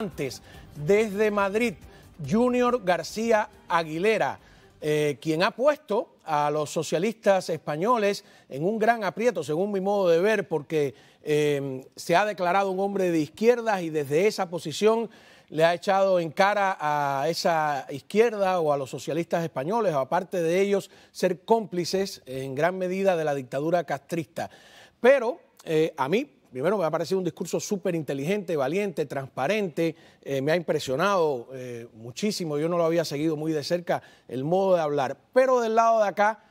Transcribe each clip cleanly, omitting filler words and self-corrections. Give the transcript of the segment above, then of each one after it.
Antes, desde Madrid, Junior García Aguilera, quien ha puesto a los socialistas españoles en un gran aprieto, según mi modo de ver, porque se ha declarado un hombre de izquierdas y desde esa posición le ha echado en cara a esa izquierda o a los socialistas españoles, o aparte de ellos, ser cómplices en gran medida de la dictadura castrista. Pero a mí, primero, me ha parecido un discurso súper inteligente, valiente, transparente, me ha impresionado muchísimo, yo no lo había seguido muy de cerca el modo de hablar, pero del lado de acá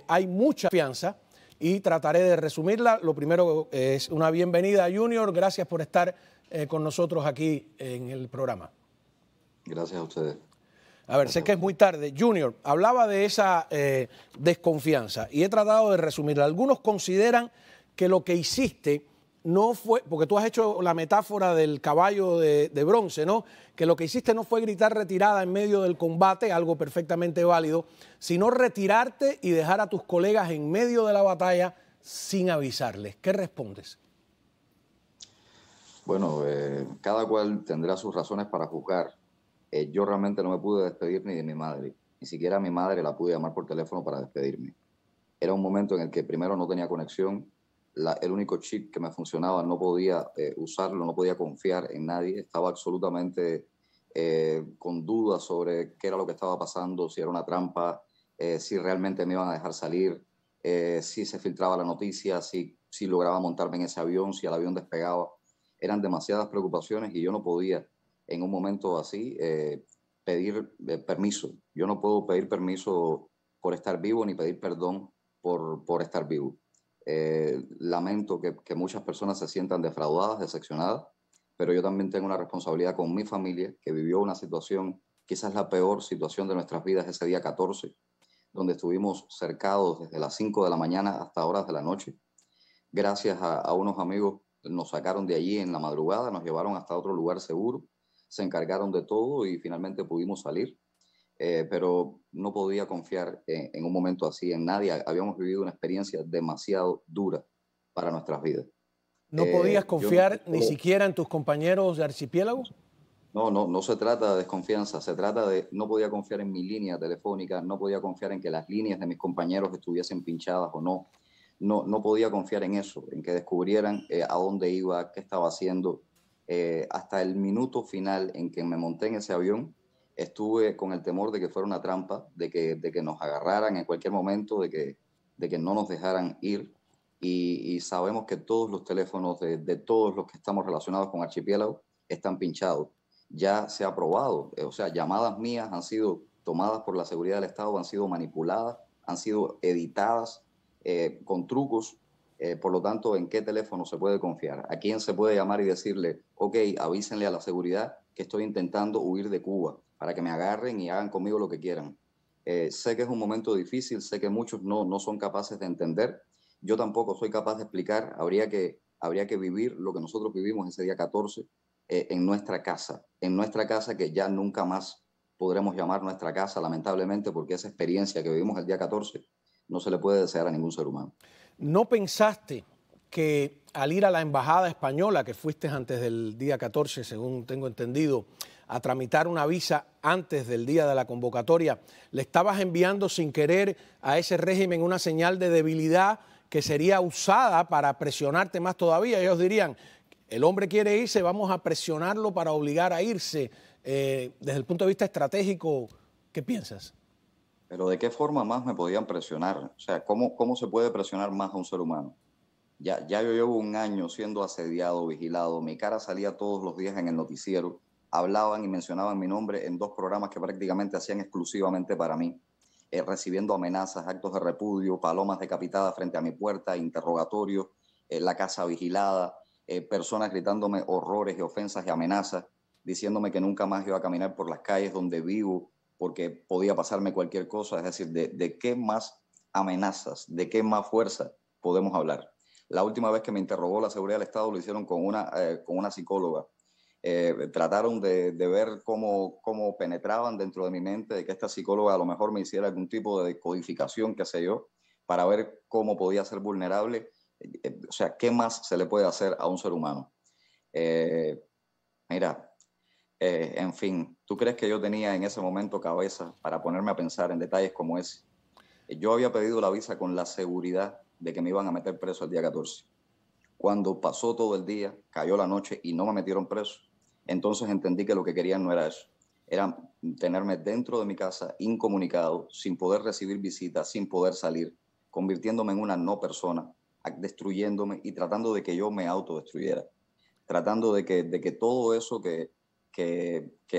hay mucha confianza y trataré de resumirla. Lo primero es una bienvenida a Junior, gracias por estar con nosotros aquí en el programa. Gracias a ustedes. A ver, sé que es muy tarde. Junior, hablaba de esa desconfianza y he tratado de resumirla. Algunos consideran que lo que hiciste no fue, porque tú has hecho la metáfora del caballo de bronce, ¿no? Que lo que hiciste no fue gritar retirada en medio del combate, algo perfectamente válido, sino retirarte y dejar a tus colegas en medio de la batalla sin avisarles. ¿Qué respondes? Bueno, cada cual tendrá sus razones para juzgar. Yo realmente no me pude despedir ni de mi madre. Ni siquiera a mi madre la pude llamar por teléfono para despedirme. Era un momento en el que primero no tenía conexión. El único chip que me funcionaba no podía usarlo, no podía confiar en nadie. Estaba absolutamente con dudas sobre qué era lo que estaba pasando, si era una trampa, si realmente me iban a dejar salir, si se filtraba la noticia, si lograba montarme en ese avión, si el avión despegaba. Eran demasiadas preocupaciones y yo no podía en un momento así pedir permiso. Yo no puedo pedir permiso por estar vivo ni pedir perdón por estar vivo. Lamento que muchas personas se sientan defraudadas, decepcionadas, pero yo también tengo una responsabilidad con mi familia, que vivió una situación, quizás la peor situación de nuestras vidas ese día 14, donde estuvimos cercados desde las 5 de la mañana hasta horas de la noche. Gracias a unos amigos nos sacaron de allí en la madrugada, nos llevaron hasta otro lugar seguro, se encargaron de todo y finalmente pudimos salir. Pero no podía confiar en un momento así en nadie. Habíamos vivido una experiencia demasiado dura para nuestras vidas. ¿No podías Yo confiar ni siquiera en tus compañeros de archipiélago? no se trata de desconfianza, se trata de no podía confiar en mi línea telefónica, no podía confiar en que las líneas de mis compañeros estuviesen pinchadas o no. No podía confiar en eso, en que descubrieran a dónde iba, qué estaba haciendo. Hasta el minuto final en que me monté en ese avión, estuve con el temor de que fuera una trampa, de que nos agarraran en cualquier momento, de que no nos dejaran ir. Y sabemos que todos los teléfonos de todos los que estamos relacionados con Archipiélago están pinchados. Ya se ha probado, o sea, llamadas mías han sido tomadas por la seguridad del Estado, han sido manipuladas, han sido editadas con trucos. Por lo tanto, ¿en qué teléfono se puede confiar? ¿A quién se puede llamar y decirle, ok, avísenle a la seguridad que estoy intentando huir de Cuba para que me agarren y hagan conmigo lo que quieran? Sé que es un momento difícil, sé que muchos no son capaces de entender. Yo tampoco soy capaz de explicar. Habría que vivir lo que nosotros vivimos ese día 14 en nuestra casa que ya nunca más podremos llamar nuestra casa, lamentablemente, porque esa experiencia que vivimos el día 14 no se le puede desear a ningún ser humano. ¿No pensaste que al ir a la embajada española, que fuiste antes del día 14, según tengo entendido, a tramitar una visa antes del día de la convocatoria, le estabas enviando sin querer a ese régimen una señal de debilidad que sería usada para presionarte más todavía? Ellos dirían, el hombre quiere irse, vamos a presionarlo para obligar a irse. Desde el punto de vista estratégico, ¿qué piensas? Pero ¿de qué forma más me podían presionar? O sea, ¿cómo se puede presionar más a un ser humano? Ya yo llevo un año siendo asediado, vigilado, mi cara salía todos los días en el noticiero, hablaban y mencionaban mi nombre en dos programas que prácticamente hacían exclusivamente para mí, recibiendo amenazas, actos de repudio, palomas decapitadas frente a mi puerta, interrogatorios, la casa vigilada, personas gritándome horrores y ofensas y amenazas, diciéndome que nunca más iba a caminar por las calles donde vivo porque podía pasarme cualquier cosa. Es decir, ¿de qué más amenazas, de qué más fuerza podemos hablar? La última vez que me interrogó la seguridad del Estado lo hicieron con una psicóloga. Trataron de ver cómo penetraban dentro de mi mente, de que esta psicóloga a lo mejor me hiciera algún tipo de codificación, qué sé yo, para ver cómo podía ser vulnerable. O sea, ¿qué más se le puede hacer a un ser humano? Mira, En fin, ¿tú crees que yo tenía en ese momento cabeza para ponerme a pensar en detalles como ese? Yo había pedido la visa con la seguridad de que me iban a meter preso el día 14. Cuando pasó todo el día, cayó la noche y no me metieron preso, entonces entendí que lo que querían no era eso. Era tenerme dentro de mi casa, incomunicado, sin poder recibir visitas, sin poder salir, convirtiéndome en una no persona, destruyéndome y tratando de que yo me autodestruyera, tratando de que todo eso que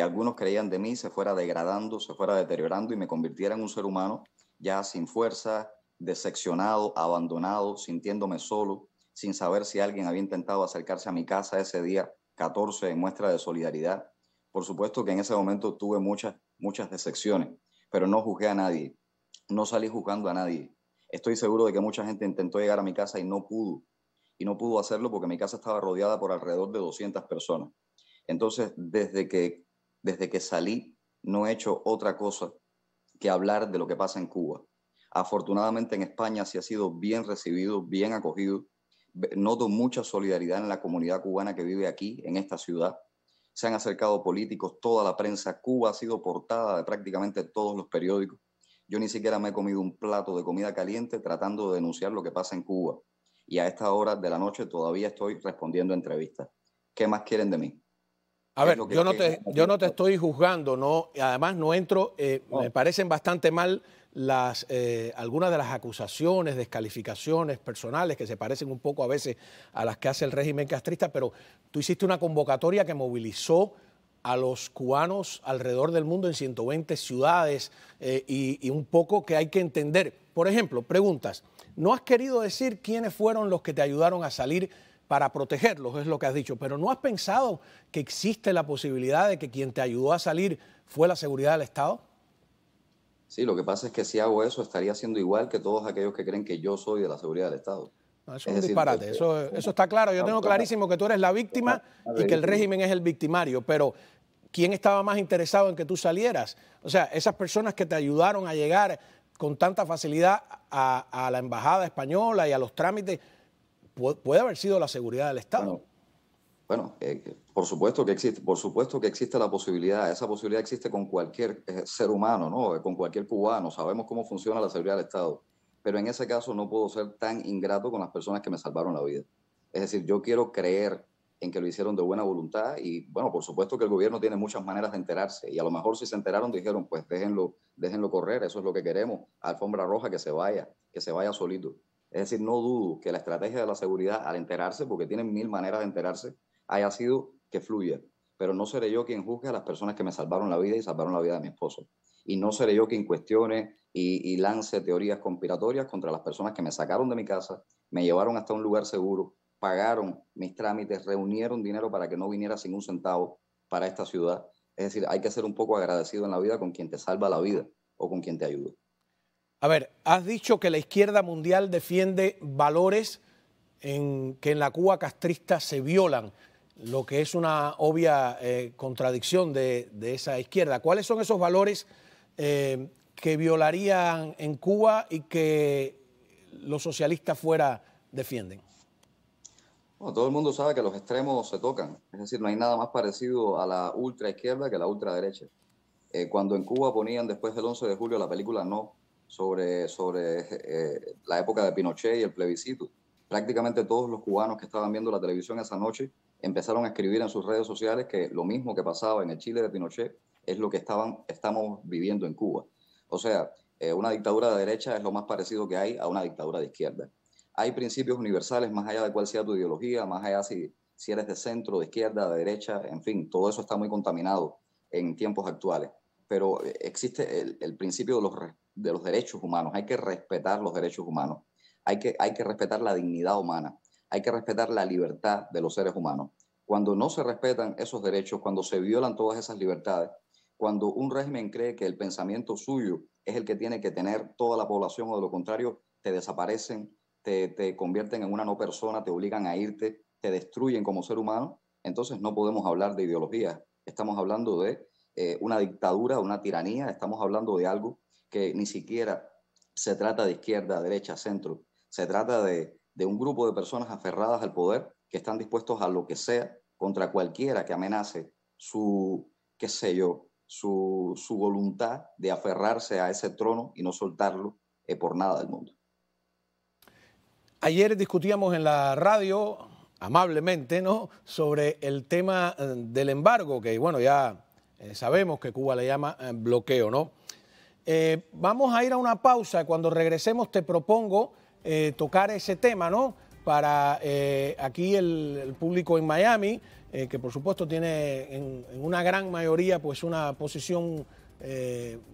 algunos creían de mí se fuera degradando, se fuera deteriorando y me convirtiera en un ser humano ya sin fuerza, decepcionado, abandonado, sintiéndome solo, sin saber si alguien había intentado acercarse a mi casa ese día 14 en muestra de solidaridad. Por supuesto que en ese momento tuve muchas decepciones, pero no juzgué a nadie, no salí juzgando a nadie. Estoy seguro de que mucha gente intentó llegar a mi casa y no pudo hacerlo porque mi casa estaba rodeada por alrededor de 200 personas. Entonces, desde que salí, no he hecho otra cosa que hablar de lo que pasa en Cuba. Afortunadamente en España sí ha sido bien recibido, bien acogido. Noto mucha solidaridad en la comunidad cubana que vive aquí, en esta ciudad. Se han acercado políticos, toda la prensa. Cuba ha sido portada de prácticamente todos los periódicos. Yo ni siquiera me he comido un plato de comida caliente tratando de denunciar lo que pasa en Cuba. Y a esta hora de la noche todavía estoy respondiendo entrevistas. ¿Qué más quieren de mí? A ¿Qué es ver, lo que yo no te estoy juzgando, no, y además no entro, me no, parecen bastante mal algunas de las acusaciones, descalificaciones personales que se parecen un poco a veces a las que hace el régimen castrista, pero tú hiciste una convocatoria que movilizó a los cubanos alrededor del mundo en 120 ciudades y un poco que hay que entender. Por ejemplo, preguntas, ¿no has querido decir quiénes fueron los que te ayudaron a salir para protegerlos, es lo que has dicho, pero ¿no has pensado que existe la posibilidad de que quien te ayudó a salir fue la seguridad del Estado? sí, lo que pasa es que si hago eso estaría siendo igual que todos aquellos que creen que yo soy de la seguridad del Estado. No, eso Es es un decir, disparate, eso está claro. Yo tengo clarísimo que tú eres la víctima y que el ridículo. régimen es el victimario, pero ¿quién estaba más interesado en que tú salieras? O sea, esas personas que te ayudaron a llegar con tanta facilidad a la embajada española y a los trámites, puede haber sido la seguridad del Estado. Bueno, bueno, por supuesto que existe la posibilidad, esa posibilidad existe con cualquier ser humano, ¿no? Con cualquier cubano, sabemos cómo funciona la seguridad del Estado, pero en ese caso no puedo ser tan ingrato con las personas que me salvaron la vida. Es decir, yo quiero creer en que lo hicieron de buena voluntad y, bueno, por supuesto que el gobierno tiene muchas maneras de enterarse y a lo mejor si se enteraron dijeron, pues déjenlo correr, eso es lo que queremos, alfombra roja que se vaya solito. Es decir, no dudo que la estrategia de la seguridad al enterarse, porque tienen mil maneras de enterarse, haya sido que fluya. Pero no seré yo quien juzgue a las personas que me salvaron la vida y salvaron la vida de mi esposo. Y no seré yo quien cuestione y lance teorías conspiratorias contra las personas que me sacaron de mi casa, me llevaron hasta un lugar seguro, pagaron mis trámites, reunieron dinero para que no viniera sin un centavo para esta ciudad. Es decir, hay que ser un poco agradecido en la vida con quien te salva la vida o con quien te ayuda. A ver, has dicho que la izquierda mundial defiende valores que en la Cuba castrista se violan, lo que es una obvia contradicción de esa izquierda. ¿Cuáles son esos valores que violarían en Cuba y que los socialistas fuera defienden? Bueno, todo el mundo sabe que los extremos se tocan, es decir, no hay nada más parecido a la ultra izquierda que a la ultraderecha. Cuando en Cuba ponían después del 11 de julio la película No sobre la época de Pinochet y el plebiscito, prácticamente todos los cubanos que estaban viendo la televisión esa noche empezaron a escribir en sus redes sociales que lo mismo que pasaba en el Chile de Pinochet es lo que estamos viviendo en Cuba. O sea, una dictadura de derecha es lo más parecido que hay a una dictadura de izquierda. Hay principios universales más allá de cuál sea tu ideología, más allá si eres de centro, de izquierda, de derecha, en fin, todo eso está muy contaminado en tiempos actuales. Pero existe el principio de los derechos humanos, hay que respetar los derechos humanos, hay que respetar la dignidad humana, hay que respetar la libertad de los seres humanos. Cuando no se respetan esos derechos, cuando se violan todas esas libertades, cuando un régimen cree que el pensamiento suyo es el que tiene que tener toda la población o de lo contrario, te desaparecen, te convierten en una no persona, te obligan a irte, te destruyen como ser humano, entonces no podemos hablar de ideología. Estamos hablando de una dictadura, una tiranía, estamos hablando de algo que ni siquiera se trata de izquierda, derecha, centro, se trata de un grupo de personas aferradas al poder que están dispuestos a lo que sea contra cualquiera que amenace su qué sé yo, su voluntad de aferrarse a ese trono y no soltarlo por nada del mundo. Ayer discutíamos en la radio, amablemente, ¿no?, sobre el tema del embargo, que bueno, ya sabemos que Cuba le llama bloqueo, ¿no? Vamos a ir a una pausa. Cuando regresemos te propongo tocar ese tema, ¿no?, para aquí el público en Miami, que por supuesto tiene en una gran mayoría pues una posición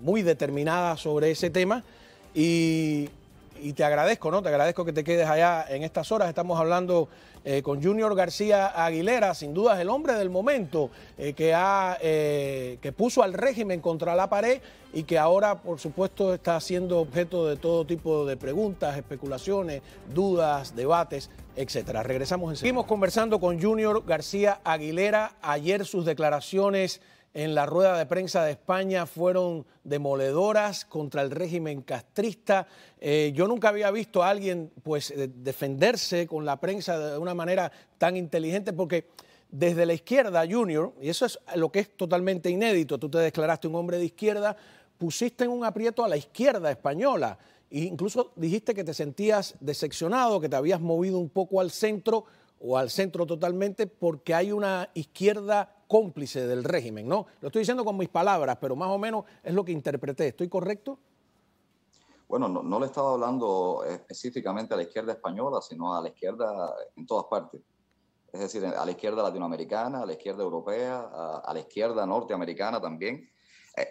muy determinada sobre ese tema. Y te agradezco, ¿no? Te agradezco que te quedes allá en estas horas. Estamos hablando con Junior García Aguilera, sin duda el hombre del momento, que puso al régimen contra la pared y que ahora, por supuesto, está siendo objeto de todo tipo de preguntas, especulaciones, dudas, debates, etcétera. Regresamos enseguida. Seguimos conversando con Junior García Aguilera. Ayer sus declaraciones en la rueda de prensa de España fueron demoledoras contra el régimen castrista. Yo nunca había visto a alguien pues defenderse con la prensa de una manera tan inteligente, porque desde la izquierda, Junior, y eso es lo que es totalmente inédito, tú te declaraste un hombre de izquierda, pusiste en un aprieto a la izquierda española e incluso dijiste que te sentías decepcionado, que te habías movido un poco al centro o al centro totalmente porque hay una izquierda cómplice del régimen, ¿no? Lo estoy diciendo con mis palabras, pero más o menos es lo que interpreté. ¿Estoy correcto? Bueno, no le estaba hablando específicamente a la izquierda española, sino a la izquierda en todas partes. Es decir, a la izquierda latinoamericana, a la izquierda europea, a la izquierda norteamericana también.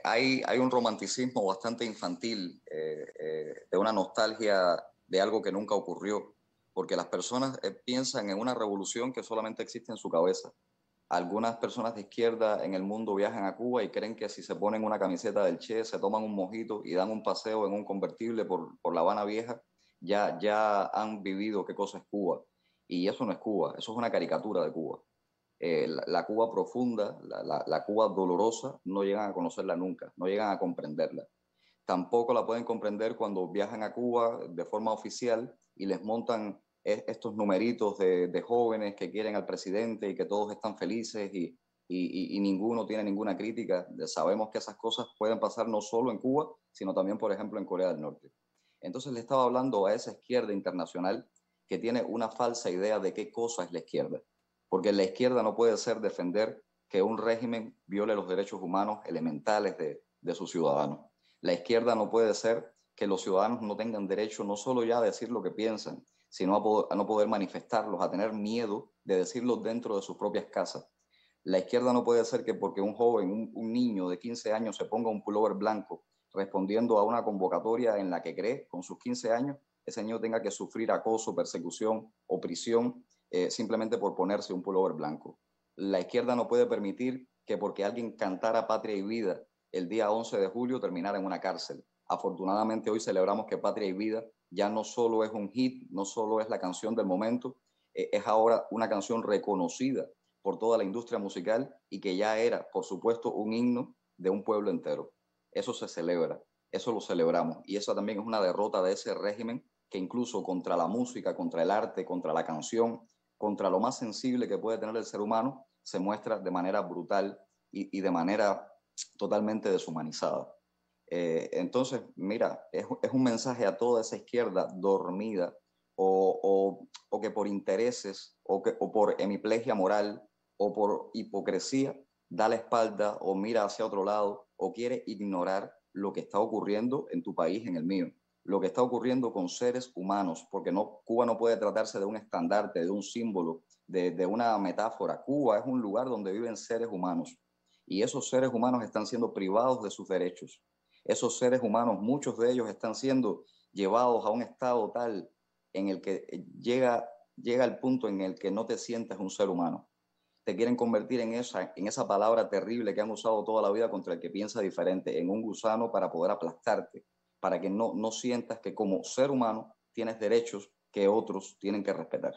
Hay un romanticismo bastante infantil, de una nostalgia de algo que nunca ocurrió, porque las personas piensan en una revolución que solamente existe en su cabeza. Algunas personas de izquierda en el mundo viajan a Cuba y creen que si se ponen una camiseta del Che, se toman un mojito y dan un paseo en un convertible por La Habana Vieja, ya han vivido qué cosa es Cuba. Y eso no es Cuba, eso es una caricatura de Cuba. La Cuba profunda, la Cuba dolorosa, no llegan a conocerla nunca, no llegan a comprenderla. Tampoco la pueden comprender cuando viajan a Cuba de forma oficial y les montan estos numeritos de jóvenes que quieren al presidente y que todos están felices y ninguno tiene ninguna crítica. Sabemos que esas cosas pueden pasar no solo en Cuba, sino también, por ejemplo, en Corea del Norte. Entonces le estaba hablando a esa izquierda internacional que tiene una falsa idea de qué cosa es la izquierda. Porque la izquierda no puede ser defender que un régimen viole los derechos humanos elementales de sus ciudadanos. La izquierda no puede ser que los ciudadanos no tengan derecho no solo ya a decir lo que piensan, sino a no poder manifestarlos, a tener miedo de decirlo dentro de sus propias casas. La izquierda no puede ser que porque un joven, un niño de 15 años se ponga un pullover blanco respondiendo a una convocatoria en la que cree con sus 15 años, ese niño tenga que sufrir acoso, persecución o prisión simplemente por ponerse un pullover blanco. La izquierda no puede permitir que porque alguien cantara Patria y Vida el día 11 de julio terminara en una cárcel. Afortunadamente hoy celebramos que Patria y Vida ya no solo es un hit, no solo es la canción del momento, es ahora una canción reconocida por toda la industria musical y que ya era, por supuesto, un himno de un pueblo entero. Eso se celebra, eso lo celebramos y eso también es una derrota de ese régimen que incluso contra la música, contra el arte, contra la canción, contra lo más sensible que puede tener el ser humano, se muestra de manera brutal y de manera totalmente deshumanizada. Entonces, mira, es un mensaje a toda esa izquierda dormida o que por intereses o por hemiplegia moral o por hipocresía da la espalda o mira hacia otro lado o quiere ignorar lo que está ocurriendo en tu país, en el mío, lo que está ocurriendo con seres humanos, porque Cuba no puede tratarse de un estandarte, de un símbolo, de una metáfora. Cuba es un lugar donde viven seres humanos y esos seres humanos están siendo privados de sus derechos. Esos seres humanos, muchos de ellos están siendo llevados a un estado tal en el que llega el punto en el que no te sientes un ser humano. Te quieren convertir en esa palabra terrible que han usado toda la vida contra el que piensa diferente, en un gusano para poder aplastarte, para que no sientas que como ser humano tienes derechos que otros tienen que respetar.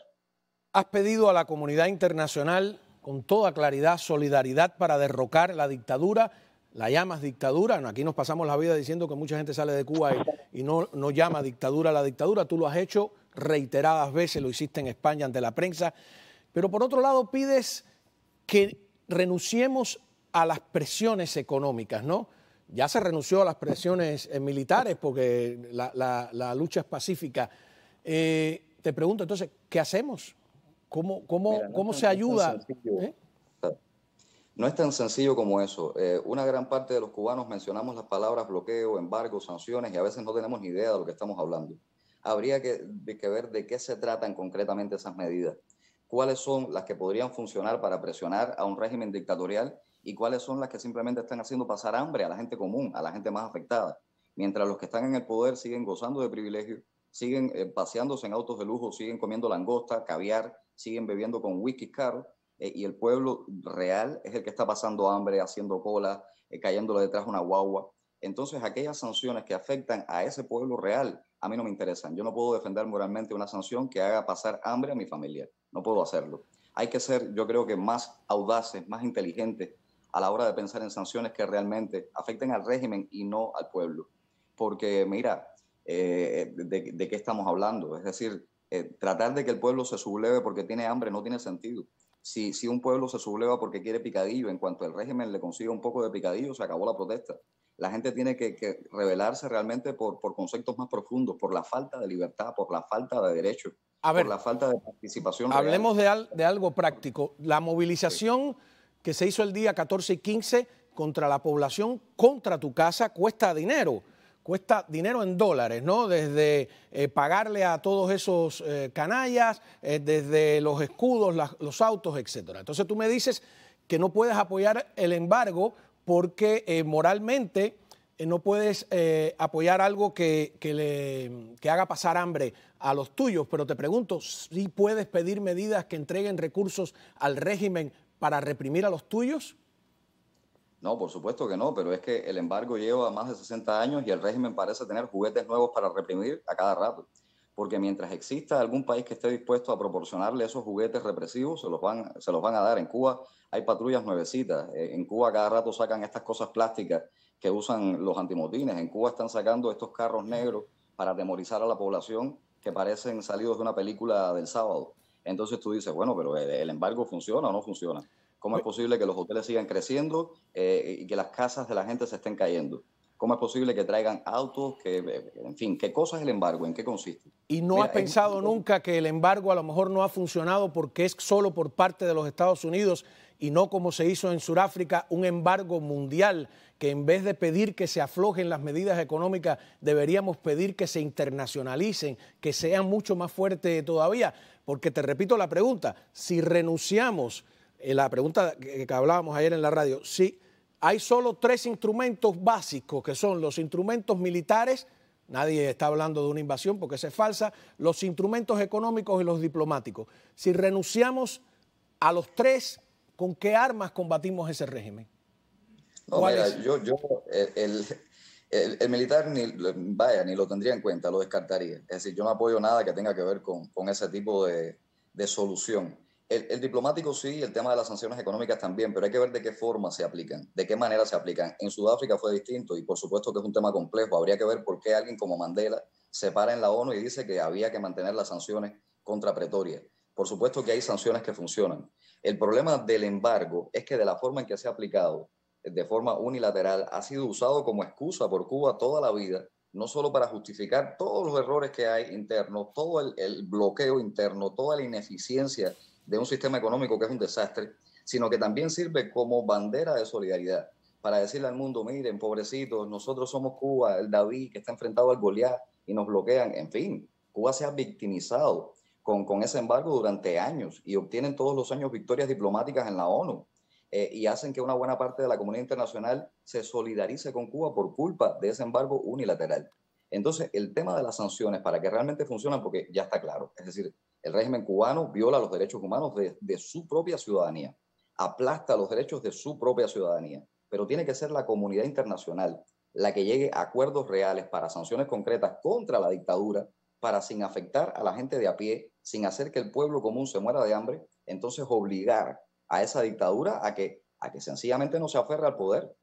Has pedido a la comunidad internacional con toda claridad solidaridad para derrocar la dictadura. La llamas dictadura. Aquí nos pasamos la vida diciendo que mucha gente sale de Cuba y no llama dictadura a la dictadura. Tú lo has hecho reiteradas veces, lo hiciste en España ante la prensa. Pero por otro lado pides que renunciemos a las presiones económicas, ¿no? Ya se renunció a las presiones militares porque la lucha es pacífica. Te pregunto entonces, ¿qué hacemos? Mira, ¿Cómo se ayuda? ¿Eh? No es tan sencillo como eso. Una gran parte de los cubanos mencionamos las palabras bloqueo, embargo, sanciones y a veces no tenemos ni idea de lo que estamos hablando. Habría que ver de qué se tratan concretamente esas medidas, cuáles son las que podrían funcionar para presionar a un régimen dictatorial y cuáles son las que simplemente están haciendo pasar hambre a la gente común, a la gente más afectada. Mientras los que están en el poder siguen gozando de privilegios, siguen paseándose en autos de lujo, siguen comiendo langosta, caviar, siguen bebiendo con whisky caro, y el pueblo real es el que está pasando hambre, haciendo cola, cayéndole detrás una guagua. Entonces, aquellas sanciones que afectan a ese pueblo real, a mí no me interesan. Yo no puedo defender moralmente una sanción que haga pasar hambre a mi familia. No puedo hacerlo. Hay que ser, yo creo que más audaces, más inteligentes a la hora de pensar en sanciones que realmente afecten al régimen y no al pueblo. Porque, mira, ¿de qué estamos hablando? Es decir, tratar de que el pueblo se subleve porque tiene hambre no tiene sentido. Si un pueblo se subleva porque quiere picadillo, en cuanto el régimen le consiga un poco de picadillo, se acabó la protesta. La gente tiene que rebelarse realmente por conceptos más profundos, por la falta de libertad, por la falta de derechos, A por ver, la falta de participación real. hablemos de algo práctico. La movilización que se hizo el día 14 y 15 contra la población, contra tu casa, cuesta dinero en dólares, ¿no? Desde pagarle a todos esos canallas, desde los escudos, los autos, etcétera. Entonces tú me dices que no puedes apoyar el embargo porque moralmente no puedes apoyar algo que haga pasar hambre a los tuyos, pero te pregunto, ¿sí puedes pedir medidas que entreguen recursos al régimen para reprimir a los tuyos? No, por supuesto que no, pero es que el embargo lleva más de 60 años y el régimen parece tener juguetes nuevos para reprimir a cada rato. Porque mientras exista algún país que esté dispuesto a proporcionarle esos juguetes represivos, se los van a dar. En Cuba hay patrullas nuevecitas. En Cuba cada rato sacan estas cosas plásticas que usan los antimotines. En Cuba están sacando estos carros negros para atemorizar a la población que parecen salidos de una película del sábado. Entonces tú dices, bueno, pero ¿el embargo funciona o no funciona? ¿Cómo es posible que los hoteles sigan creciendo y que las casas de la gente se estén cayendo? ¿Cómo es posible que traigan autos? En fin, ¿qué cosa es el embargo? ¿En qué consiste? ¿Y no has Mira, pensado nunca que el embargo a lo mejor no ha funcionado porque es solo por parte de los Estados Unidos y no como se hizo en Sudáfrica, un embargo mundial, que en vez de pedir que se aflojen las medidas económicas, deberíamos pedir que se internacionalicen, que sean mucho más fuertes todavía? Porque te repito la pregunta, si renunciamos, la pregunta que hablábamos ayer en la radio, si hay solo 3 instrumentos básicos, que son los instrumentos militares, nadie está hablando de una invasión porque esa es falsa, los instrumentos económicos y los diplomáticos. Si renunciamos a los 3, ¿con qué armas combatimos ese régimen? No, mira, el militar ni lo tendría en cuenta, lo descartaría. Es decir, yo no apoyo nada que tenga que ver con ese tipo de solución. El diplomático sí, el tema de las sanciones económicas también, pero hay que ver de qué forma se aplican, de qué manera se aplican. En Sudáfrica fue distinto y por supuesto que es un tema complejo. Habría que ver por qué alguien como Mandela se para en la ONU y dice que había que mantener las sanciones contra Pretoria. Por supuesto que hay sanciones que funcionan. El problema del embargo es que de la forma en que se ha aplicado, de forma unilateral, ha sido usado como excusa por Cuba toda la vida, no solo para justificar todos los errores que hay internos, todo el bloqueo interno, toda la ineficiencia de un sistema económico que es un desastre, sino que también sirve como bandera de solidaridad para decirle al mundo, miren, pobrecitos, nosotros somos Cuba, el David que está enfrentado al Goliat y nos bloquean. En fin, Cuba se ha victimizado con ese embargo durante años y obtienen todos los años victorias diplomáticas en la ONU. Y hacen que una buena parte de la comunidad internacional se solidarice con Cuba por culpa de ese embargo unilateral. Entonces, el tema de las sanciones, para que realmente funcionen, porque ya está claro, es decir, el régimen cubano viola los derechos humanos de su propia ciudadanía, aplasta los derechos de su propia ciudadanía, pero tiene que ser la comunidad internacional la que llegue a acuerdos reales para sanciones concretas contra la dictadura, para sin afectar a la gente de a pie, sin hacer que el pueblo común se muera de hambre, entonces obligar a esa dictadura a que sencillamente no se aferre al poder.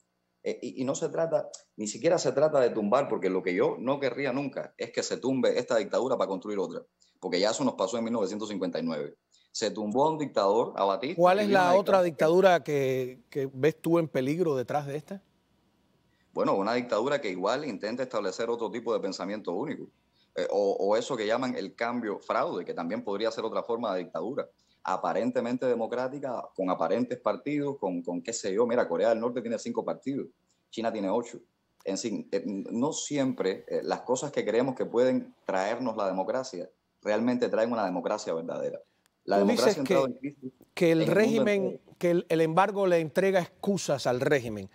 Y no se trata, ni siquiera se trata de tumbar, porque lo que yo no querría nunca es que se tumbe esta dictadura para construir otra, porque ya eso nos pasó en 1959. se tumbó a un dictador, a Batista. ¿Cuál es y vino la una otra dictadura dictadura que ves tú en peligro detrás de esta? Bueno, una dictadura que igual intenta establecer otro tipo de pensamiento único, o eso que llaman el cambio fraude, que también podría ser otra forma de dictadura, aparentemente democrática, con aparentes partidos, con qué sé yo, mira, Corea del Norte tiene 5 partidos, China tiene 8. En fin, no siempre las cosas que creemos que pueden traernos la democracia realmente traen una democracia verdadera. La Tú dices democracia ha entrado en crisis que el en el mundo entero. régimen, que el embargo le entrega excusas al régimen.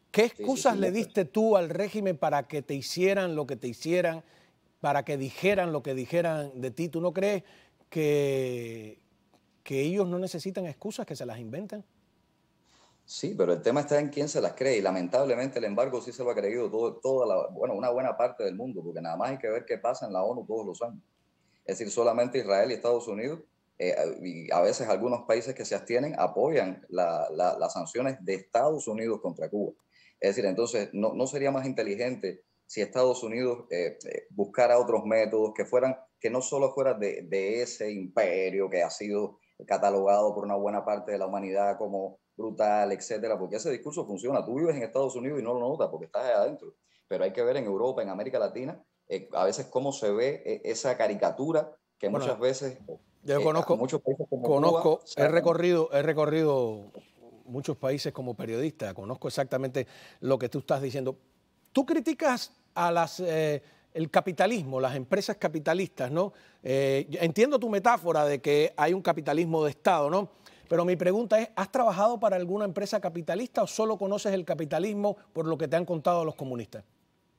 ¿Qué Sí, sí, excusas sí. le diste tú al régimen para que te hicieran lo que te hicieran, para que dijeran lo que dijeran de ti? ¿Tú no crees que, que ellos no necesitan excusas, que se las inventan? Sí, pero el tema está en quién se las cree y lamentablemente el embargo sí se lo ha creído bueno, una buena parte del mundo, porque nada más hay que ver qué pasa en la ONU todos los años. Es decir, solamente Israel y Estados Unidos, y a veces algunos países que se abstienen, apoyan las sanciones de Estados Unidos contra Cuba. Es decir, entonces, no sería más inteligente si Estados Unidos buscara otros métodos que no solo fueran de ese imperio que ha sido catalogado por una buena parte de la humanidad como brutal, etcétera, porque ese discurso funciona. Tú vives en Estados Unidos y no lo notas porque estás adentro, pero hay que ver en Europa, en América Latina, a veces cómo se ve esa caricatura que Bueno, muchas veces yo a muchos países como Cuba conozco, sacan. he recorrido muchos países como periodista, conozco exactamente lo que tú estás diciendo. Tú criticas a el capitalismo, las empresas capitalistas, ¿no? Entiendo tu metáfora de que hay un capitalismo de Estado, ¿no? Pero mi pregunta es, ¿has trabajado para alguna empresa capitalista o solo conoces el capitalismo por lo que te han contado los comunistas?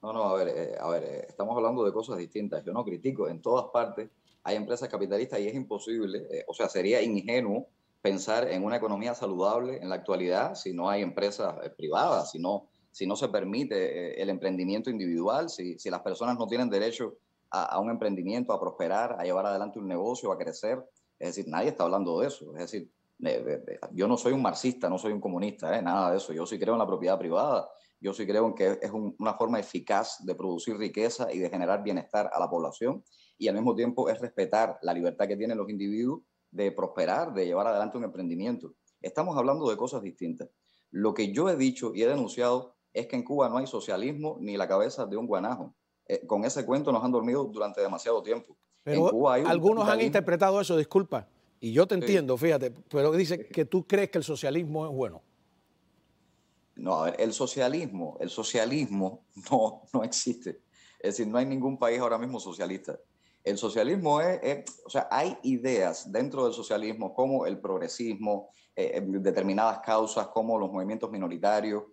No, a ver, estamos hablando de cosas distintas. Yo no critico, en todas partes hay empresas capitalistas y es imposible, o sea, sería ingenuo pensar en una economía saludable en la actualidad si no hay empresas privadas, si no se permite el emprendimiento individual, si las personas no tienen derecho a un emprendimiento, a prosperar, a llevar adelante un negocio, a crecer. Es decir, nadie está hablando de eso. Es decir, yo no soy un marxista, no soy un comunista, nada de eso. Yo sí creo en la propiedad privada. Yo sí creo en que es una forma eficaz de producir riqueza y de generar bienestar a la población, y al mismo tiempo es respetar la libertad que tienen los individuos de prosperar, de llevar adelante un emprendimiento. Estamos hablando de cosas distintas. Lo que yo he dicho y he denunciado es que en Cuba no hay socialismo ni la cabeza de un guanajo. Con ese cuento nos han dormido durante demasiado tiempo. En Pero Cuba hay un algunos han capitalismo. interpretado eso, disculpa, y yo te Sí. entiendo, fíjate, pero dice que tú crees que el socialismo es bueno. No, a ver, el socialismo no existe. Es decir, no hay ningún país ahora mismo socialista. El socialismo o sea, hay ideas dentro del socialismo como el progresismo, determinadas causas como los movimientos minoritarios,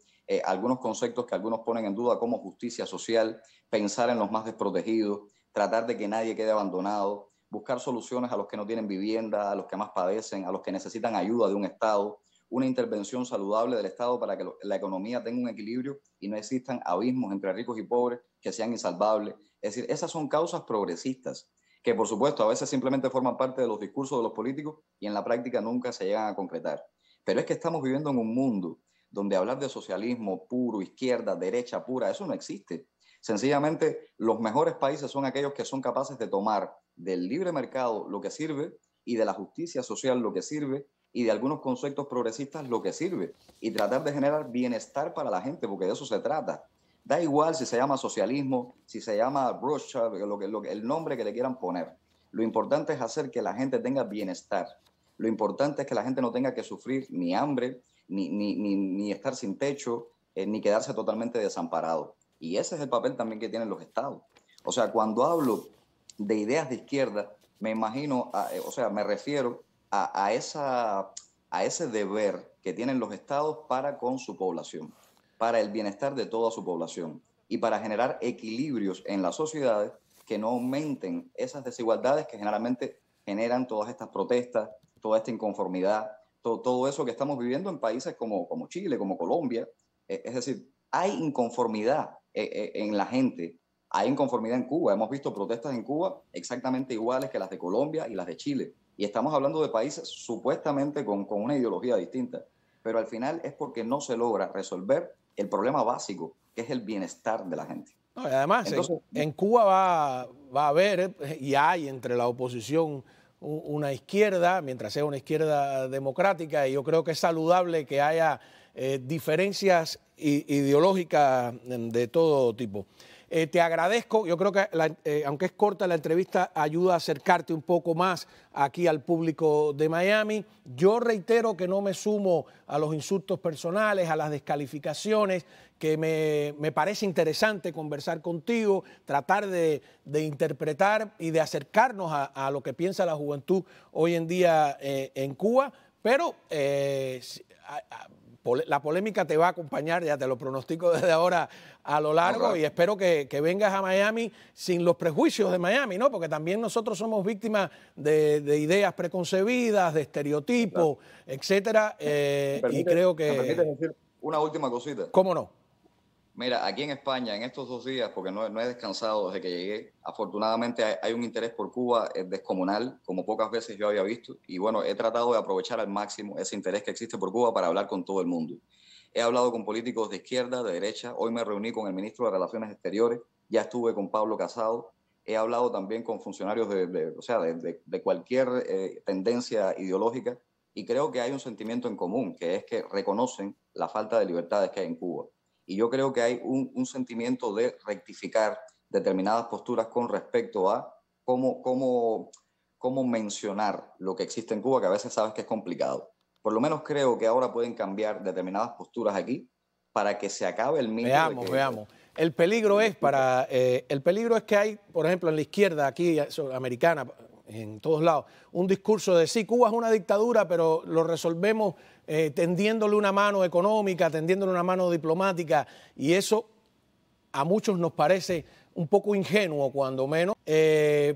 algunos conceptos que algunos ponen en duda como justicia social, pensar en los más desprotegidos, tratar de que nadie quede abandonado, buscar soluciones a los que no tienen vivienda, a los que más padecen, a los que necesitan ayuda de un Estado, una intervención saludable del Estado para que la economía tenga un equilibrio y no existan abismos entre ricos y pobres que sean insalvables. Es decir, esas son causas progresistas que, por supuesto, a veces simplemente forman parte de los discursos de los políticos y en la práctica nunca se llegan a concretar. Pero es que estamos viviendo en un mundo donde hablar de socialismo puro, izquierda, derecha pura, eso no existe. Sencillamente, los mejores países son aquellos que son capaces de tomar del libre mercado lo que sirve y de la justicia social lo que sirve y de algunos conceptos progresistas lo que sirve y tratar de generar bienestar para la gente, porque de eso se trata. Da igual si se llama socialismo, si se llama Rothschild, el nombre que le quieran poner. Lo importante es hacer que la gente tenga bienestar. Lo importante es que la gente no tenga que sufrir ni hambre, ni estar sin techo, ni quedarse totalmente desamparado. Y ese es el papel también que tienen los estados. O sea, cuando hablo de ideas de izquierda, me imagino, o sea, me refiero a ese deber que tienen los estados para con su población, para el bienestar de toda su población y para generar equilibrios en las sociedades que no aumenten esas desigualdades que generalmente generan todas estas protestas, toda esta inconformidad, todo eso que estamos viviendo en países como Chile, como Colombia. Es decir, hay inconformidad en la gente, hay inconformidad en Cuba. Hemos visto protestas en Cuba exactamente iguales que las de Colombia y las de Chile. Y estamos hablando de países supuestamente con una ideología distinta. Pero al final es porque no se logra resolver el problema básico, que es el bienestar de la gente. No, y además, Entonces, en Cuba va a haber y hay entre la oposición una izquierda, mientras sea una izquierda democrática, y yo creo que es saludable que haya diferencias ideológicas de todo tipo. Te agradezco, yo creo que aunque es corta la entrevista, ayuda a acercarte un poco más aquí al público de Miami. Yo reitero que no me sumo a los insultos personales, a las descalificaciones, que me parece interesante conversar contigo, tratar de interpretar y de acercarnos a lo que piensa la juventud hoy en día en Cuba, pero la polémica te va a acompañar, ya te lo pronostico desde ahora a lo largo, y espero que vengas a Miami sin los prejuicios de Miami, ¿no? Porque también nosotros somos víctimas de ideas preconcebidas, de estereotipos, etcétera, y creo que... ¿Me permites decir una última cosita? ¿Cómo no? Mira, aquí en España, en estos 2 días, porque no he descansado desde que llegué, afortunadamente hay un interés por Cuba descomunal, como pocas veces yo había visto, y bueno, he tratado de aprovechar al máximo ese interés que existe por Cuba para hablar con todo el mundo. He hablado con políticos de izquierda, de derecha, hoy me reuní con el ministro de Relaciones Exteriores, ya estuve con Pablo Casado, he hablado también con funcionarios de cualquier tendencia ideológica, y creo que hay un sentimiento en común, que es que reconocen la falta de libertades que hay en Cuba. Y yo creo que hay un sentimiento de rectificar determinadas posturas con respecto a cómo mencionar lo que existe en Cuba, que a veces sabes que es complicado. Por lo menos creo que ahora pueden cambiar determinadas posturas aquí para que se acabe el mito. Veamos. El peligro es que hay, por ejemplo, en la izquierda aquí americana, en todos lados, un discurso de sí, Cuba es una dictadura, pero lo resolvemos tendiéndole una mano económica, tendiéndole una mano diplomática, y eso a muchos nos parece un poco ingenuo, cuando menos,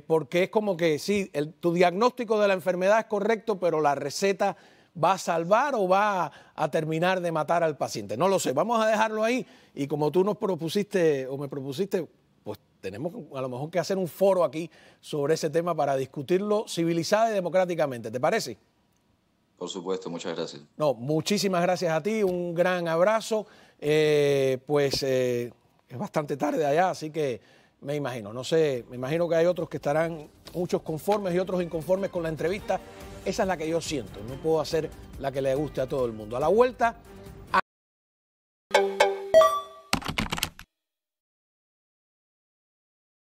porque es como que sí, tu diagnóstico de la enfermedad es correcto, pero la receta va a salvar o va a terminar de matar al paciente. No lo sé, vamos a dejarlo ahí, y como tú nos propusiste o me propusiste, pues tenemos a lo mejor que hacer un foro aquí sobre ese tema para discutirlo civilizada y democráticamente. ¿Te parece? Por supuesto, muchas gracias. No, muchísimas gracias a ti, un gran abrazo. Es bastante tarde allá, así que me imagino, no sé, me imagino que hay otros que estarán, muchos conformes y otros inconformes con la entrevista. Esa es la que yo siento, no puedo hacer la que le guste a todo el mundo. A la vuelta